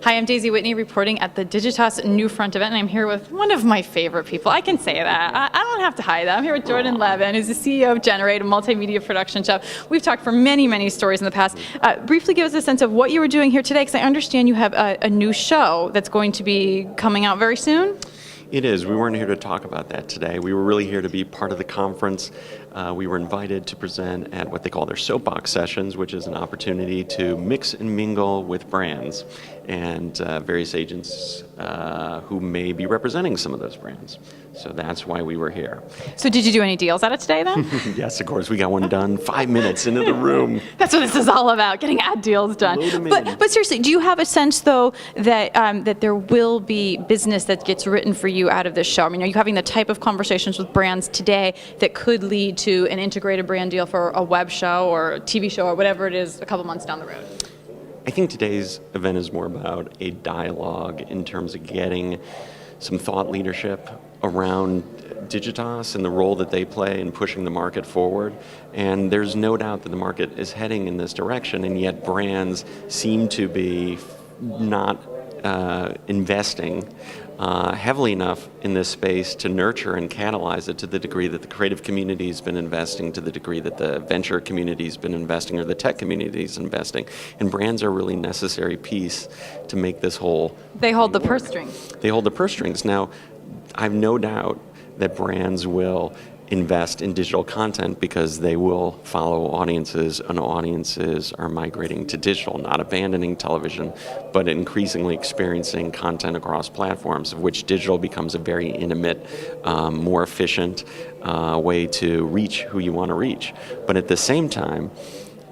Hi, I'm Daisy Whitney reporting at the Digitas NewFront event, and I'm here with one of my favorite people. I can say that. I don't have to hide that. I'm here with Jordan Levin, who's the CEO of Generate, a multimedia production shop. We've talked for many, many stories in the past. Briefly give us a sense of what you were doing here today, because I understand you have a new show that's going to be coming out very soon. It is. We weren't here to talk about that today. We were really here to be part of the conference. We were invited to present at what they call their soapbox sessions, which is an opportunity to mix and mingle with brands and various agents who may be representing some of those brands. So that's why we were here. So did you do any deals out of today then? Yes, of course. We got one done 5 minutes into the room. That's what this is all about, getting ad deals done. But seriously, do you have a sense, though, that that there will be business that gets written for you out of this show? I mean, are you having the type of conversations with brands today that could lead to an integrated brand deal for a web show or a TV show or whatever it is a couple months down the road? I think today's event is more about a dialogue in terms of getting some thought leadership around Digitas and the role that they play in pushing the market forward. And there's no doubt that the market is heading in this direction, and yet brands seem to be not investing heavily enough in this space to nurture and catalyze it to the degree that the creative community has been investing, to the degree that the venture community has been investing, or the tech community is investing. And brands are a really necessary piece to make this whole They hold the purse strings. They hold the purse strings. Now, I have no doubt that brands will invest in digital content because they will follow audiences, and audiences are migrating to digital, not abandoning television, but increasingly experiencing content across platforms, of which digital becomes a very intimate, more efficient way to reach who you want to reach. But at the same time,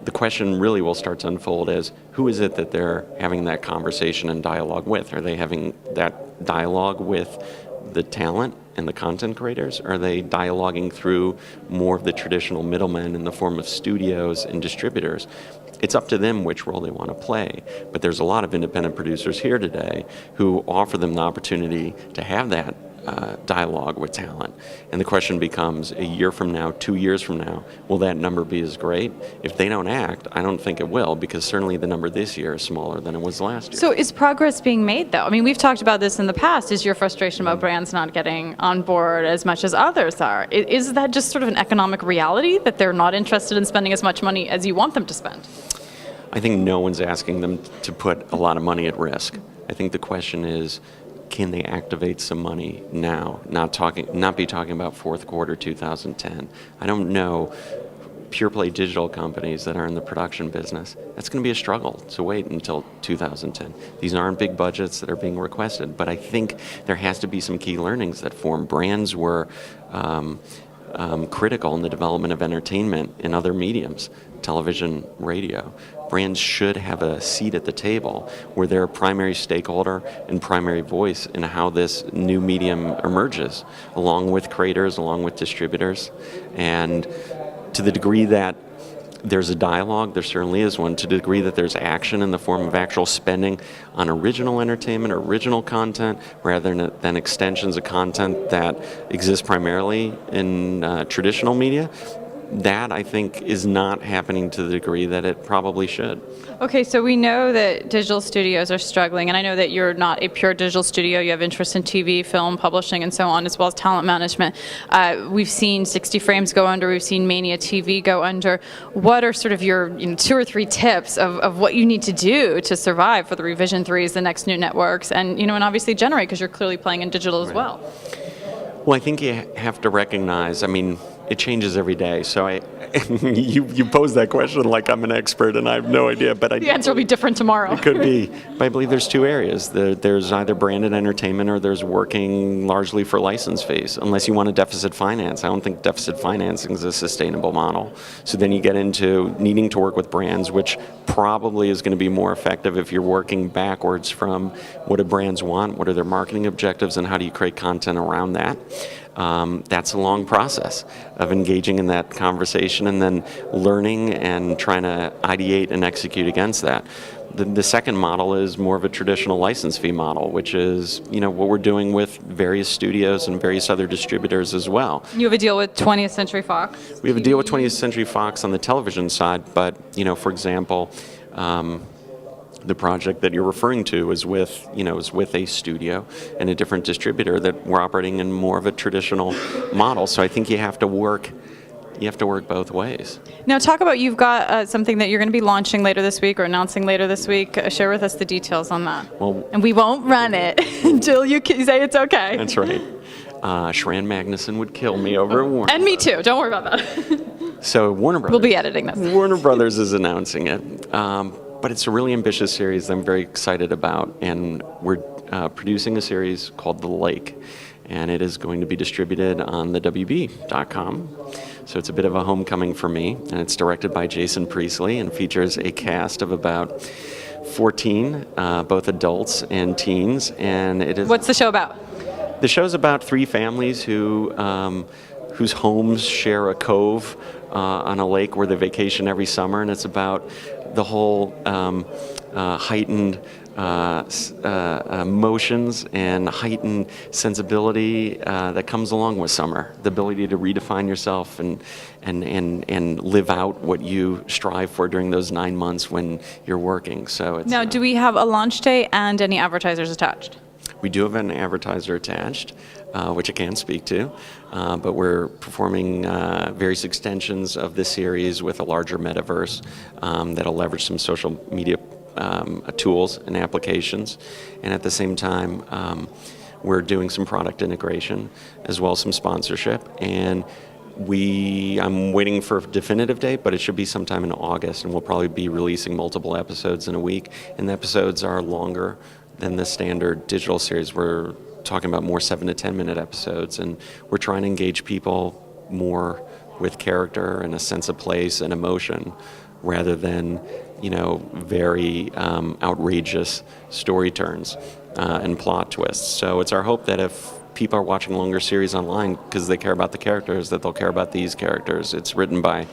the question really will start to unfold as who is it that they're having that conversation and dialogue with? Are they having that dialogue with the talent and the content creators? Are they dialoguing through more of the traditional middlemen in the form of studios and distributors? It's up to them which role they want to play. But there's a lot of independent producers here today who offer them the opportunity to have that dialogue with talent. And the question becomes, a year from now, 2 years from now, will that number be as great? If they don't act, I don't think it will, because certainly the number this year is smaller than it was last year. So is progress being made, though? I mean, we've talked about this in the past. Is your frustration about brands not getting on board as much as others are? Is that just sort of an economic reality, that they're not interested in spending as much money as you want them to spend? I think no one's asking them to put a lot of money at risk. I think the question is, can they activate some money now? Not be talking about fourth quarter 2010. I don't know pure play digital companies that are in the production business. That's going to be a struggle to wait until 2010. These aren't big budgets that are being requested, but I think there has to be some key learnings that form. Brands were critical in the development of entertainment in other mediums, television, radio. Brands should have a seat at the table where they're a primary stakeholder and primary voice in how this new medium emerges, along with creators, along with distributors. And to the degree that there's a dialogue, there certainly is one. To the degree that there's action in the form of actual spending on original entertainment or original content rather than extensions of content that exist primarily in traditional media, that, I think, is not happening to the degree that it probably should. Okay, so we know that digital studios are struggling, and I know that you're not a pure digital studio. You have interest in TV, film, publishing, and so on, as well as talent management. We've seen 60 Frames go under. We've seen Mania TV go under. What are sort of your 2 or 3 tips of what you need to do to survive for the Revision 3s, the next new networks, and and obviously Generate, because you're clearly playing in digital as well? Well, I think you have to recognize, it changes every day. So you pose that question like I'm an expert and I have no idea. But the answer will be different tomorrow. It could be. But I believe there's 2 areas. There's either branded entertainment or there's working largely for license fees, unless you want a deficit finance. I don't think deficit financing is a sustainable model. So then you get into needing to work with brands, which probably is going to be more effective if you're working backwards from what do brands want, what are their marketing objectives, and how do you create content around that. That's a long process of engaging in that conversation and then learning and trying to ideate and execute against that. The second model is more of a traditional license fee model, which is what we're doing with various studios and various other distributors as well. You have a deal with 20th Century Fox? We have a deal with 20th Century Fox on the television side, but for example, the project that you're referring to is with, is with a studio and a different distributor that we're operating in more of a traditional model. So I think you have to work both ways. Now, talk about, you've got something that you're going to be launching later this week or announcing later this week. Share with us the details on that. Well, and we won't run it until you say it's okay. That's right. Shran Magnuson would kill me over at Warner. And me too. Don't worry about that. So Warner Brothers. We'll be editing this. Warner Brothers is announcing it. But it's a really ambitious series I'm very excited about. And we're producing a series called The Lake. And it is going to be distributed on the WB.com. So it's a bit of a homecoming for me. And it's directed by Jason Priestley and features a cast of about 14, both adults and teens. And it is. What's the show about? The show's about three families whose homes share a cove on a lake where they vacation every summer, and it's about the whole heightened emotions and heightened sensibility that comes along with summer. The ability to redefine yourself and live out what you strive for during those 9 months when you're working. So it's, now, do we have a launch date and any advertisers attached? We do have an advertiser attached, which I can't speak to, but we're performing various extensions of this series with a larger metaverse that'll leverage some social media tools and applications. And at the same time, we're doing some product integration as well as some sponsorship. And I'm waiting for a definitive date, but it should be sometime in August, and we'll probably be releasing multiple episodes in a week. And the episodes are longer than the standard digital series. We're talking about more 7 to 10 minute episodes, and we're trying to engage people more with character and a sense of place and emotion rather than, very outrageous story turns and plot twists. So it's our hope that if people are watching longer series online because they care about the characters, that they'll care about these characters. It's written by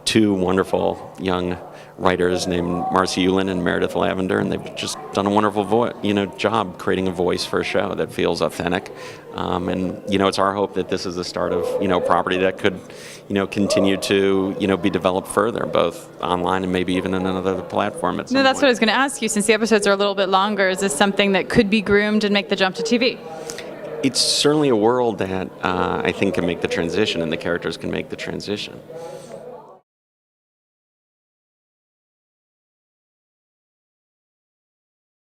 two wonderful young writers named Marcy Ulin and Meredith Lavender, and they've just done a wonderful job creating a voice for a show that feels authentic. And it's our hope that this is the start of property that could continue to be developed further, both online and maybe even on another platform at some No, that's point. what I was going to ask you. Since the episodes are a little bit longer, is this something that could be groomed and make the jump to TV? It's certainly a world that I think can make the transition, and the characters can make the transition.